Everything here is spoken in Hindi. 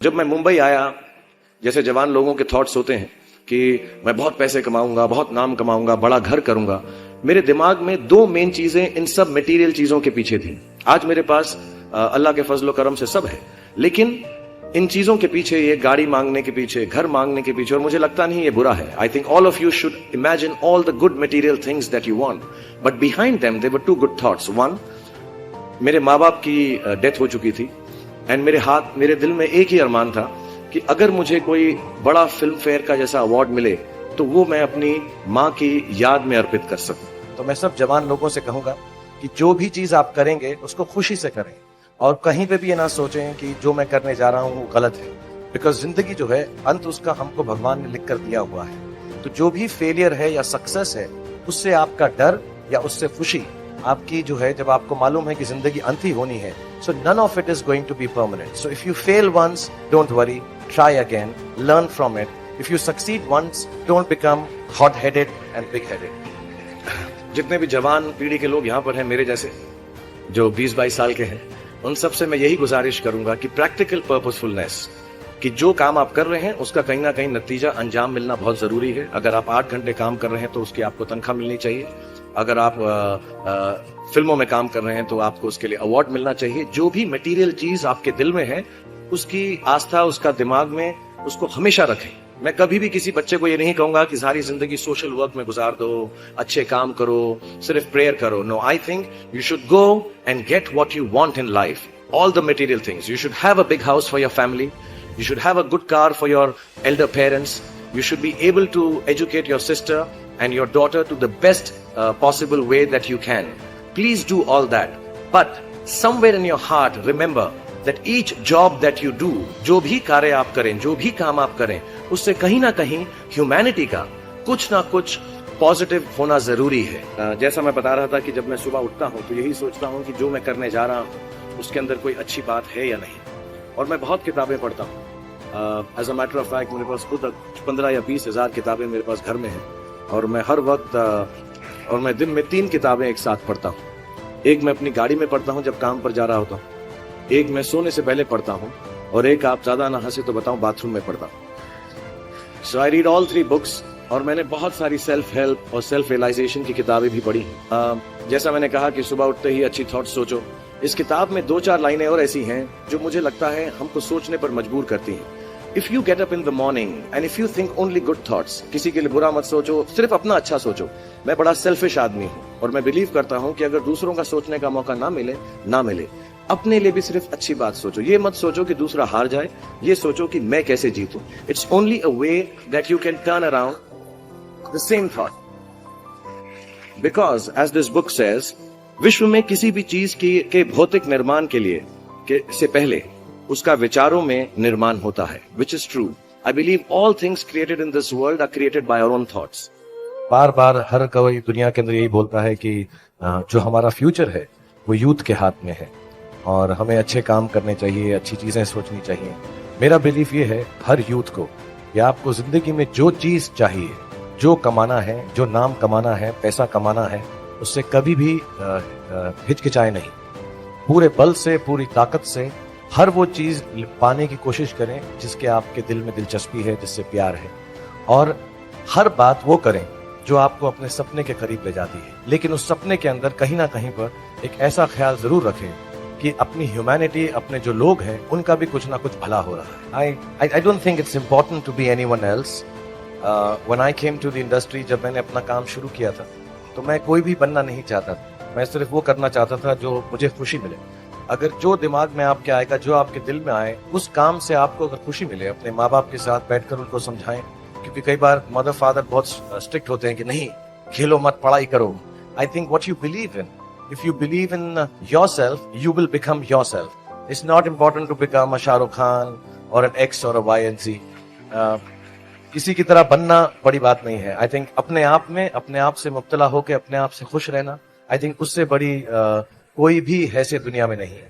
जब मैं मुंबई आया, जैसे जवान लोगों के थॉट्स होते हैं कि मैं बहुत पैसे कमाऊंगा, बहुत नाम कमाऊंगा, बड़ा घर करूंगा, मेरे दिमाग में दो मेन चीजें इन सब मटेरियल चीजों के पीछे थी। आज मेरे पास अल्लाह के फजलो करम से सब है, लेकिन इन चीजों के पीछे, ये गाड़ी मांगने के पीछे, घर मांगने के पीछे, और मुझे लगता नहीं ये बुरा है। I think all of you should imagine all the good material things that you want, but behind them there were two good thoughts. One, मेरे माँ बाप की डेथ हो चुकी थी, एंड मेरे दिल में एक ही अरमान था कि अगर मुझे कोई बड़ा फिल्म फेयर का जैसा अवार्ड मिले तो वो मैं अपनी माँ की याद में अर्पित कर सकूं। तो मैं सब जवान लोगों से कहूंगा कि जो भी चीज आप करेंगे उसको खुशी से करें, और कहीं पे भी ये ना सोचें कि जो मैं करने जा रहा हूं वो गलत है, बिकॉज जिंदगी जो है अंत उसका हमको भगवान ने लिख कर दिया हुआ है। तो जो भी फेलियर है या सक्सेस है, उससे आपका डर या उससे खुशी आपकी जो है, जब आपको मालूम है कि जिंदगी अंत ही होनी है, so none of it is going to be permanent. So if you fail once, don't worry, try again, learn from it. If you succeed once, don't become hot headed and big headed. जितने भी जवान पीढ़ी के लोग यहाँ पर हैं, मेरे जैसे जो 20-22 साल के हैं, उन सबसे मैं यही गुजारिश करूंगा कि प्रैक्टिकल पर्पसफुलनेस, कि जो काम आप कर रहे हैं उसका कहीं ना कहीं नतीजा, अंजाम मिलना बहुत जरूरी है। अगर आप 8 घंटे काम कर रहे हैं तो उसकी आपको तनख्वाह मिलनी चाहिए। अगर आप फिल्मों में काम कर रहे हैं तो आपको उसके लिए अवार्ड मिलना चाहिए। जो भी मटेरियल चीज आपके दिल में है, उसकी आस्था, उसका दिमाग में, उसको हमेशा रखें। मैं कभी भी किसी बच्चे को ये नहीं कहूंगा कि सारी जिंदगी सोशल वर्क में गुजार दो, अच्छे काम करो, सिर्फ प्रेयर करो। No, I think you should go and get what you want in life, all the material things. You should have a big house for your family, you should have a good car for your elder parents, you should be able to educate your sister and your daughter to the best possible way that you can. Please do all that, but somewhere in your heart remember that each job that you do, जो भी कार्य आप करें, जो भी काम आप करें, उससे कहीं ना कहीं ह्यूमैनिटी का कुछ ना कुछ पॉजिटिव होना जरूरी है। जैसा मैं बता रहा था कि जब मैं सुबह उठता हूं तो यही सोचता हूं कि जो मैं करने जा रहा हूं उसके अंदर कोई अच्छी बात है या नहीं। और मैं बहुत किताबें पढ़ता हूँ। As a matter of fact मेरे पास खुद 15 या 20 हजार किताबें मेरे पास घर में हैं, और मैं हर वक्त और मैं दिन में 3 किताबें एक साथ पढ़ता हूँ। एक मैं अपनी गाड़ी में पढ़ता हूँ जब काम पर जा रहा होता हूँ, एक मैं सोने से पहले पढ़ता हूँ, और एक, आप ज्यादा ना हंसे तो बताऊं, बाथरूम में पढ़ता हूँ। सो आई रीड ऑल 3 बुक्स, और मैंने बहुत सारी सेल्फ हेल्प और सेल्फ रियलाइजेशन की किताबें भी पढ़ी। जैसा मैंने कहा कि सुबह उठते ही अच्छी थॉट्स सोचो, इस किताब में 2-4 लाइनें और ऐसी हैं जो मुझे लगता है हमको सोचने पर मजबूर करती हैं। If you get up in the morning and if you think only good thoughts, किसी के लिए बुरा मत सोचो, सिर्फ अपना अच्छा सोचो। मैं बड़ा सेल्फिश आदमी हूँ, और मैं बिलीव करता हूँ कि अगर दूसरों का सोचने का मौका ना मिले, अपने लिए भी सिर्फ अच्छी बात सोचो। ये मत सोचो कि दूसरा हार जाए, ये सोचो कि मैं कैसे जीतूं। It's only a way that you can turn around the same thought, because as this book says, विश्व में किसी भी चीज के भौतिक निर्माण के लिए से पहले उसका विचारों में निर्माण होता है, which is true. I believe all things created in this world are created by our own thoughts. बार बार हर कोई दुनिया के अंदर यही बोलता है कि जो हमारा फ्यूचर है वो यूथ के हाथ में है, और हमें अच्छे काम करने चाहिए, अच्छी चीजें सोचनी चाहिए। मेरा बिलीफ ये है हर यूथ को, या आपको जिंदगी में जो चीज चाहिए, जो कमाना है, जो नाम कमाना है, पैसा कमाना है, उससे कभी भी हिचकिचाए नहीं। पूरे बल से, पूरी ताकत से हर वो चीज पाने की कोशिश करें जिसके आपके दिल में दिलचस्पी है, जिससे प्यार है, और हर बात वो करें जो आपको अपने सपने के करीब ले जाती है। लेकिन उस सपने के अंदर कहीं ना कहीं पर एक ऐसा ख्याल जरूर रखें कि अपनी ह्यूमैनिटी, अपने जो लोग हैं, उनका भी कुछ ना कुछ भला हो रहा है। I don't think it's important to be anyone else. When I came to the industry, जब मैंने अपना काम शुरू किया था, तो मैं कोई भी बनना नहीं चाहता था। मैं सिर्फ वो करना चाहता था जो मुझे खुशी मिले। अगर जो दिमाग में आपके आएगा, जो आपके दिल में आए, उस काम से आपको अगर खुशी मिले, अपने माँ बाप के साथ बैठकर उनको समझाएं, क्योंकि कई बार मदर फादर बहुत स्ट्रिक्ट होते हैं कि नहीं, खेलो मत, पढ़ाई करो। I think what you believe in, if you believe in yourself, you will become yourself. It's not important to become a Shahrukh Khan और एन एक्स और अ वाई एंड जी। किसी की तरह बनना बड़ी बात नहीं है। आई थिंक अपने आप में, अपने आप से मुब्तला होकर अपने आप से खुश रहना, आई थिंक उससे बड़ी कोई भी हैसियत दुनिया में नहीं है।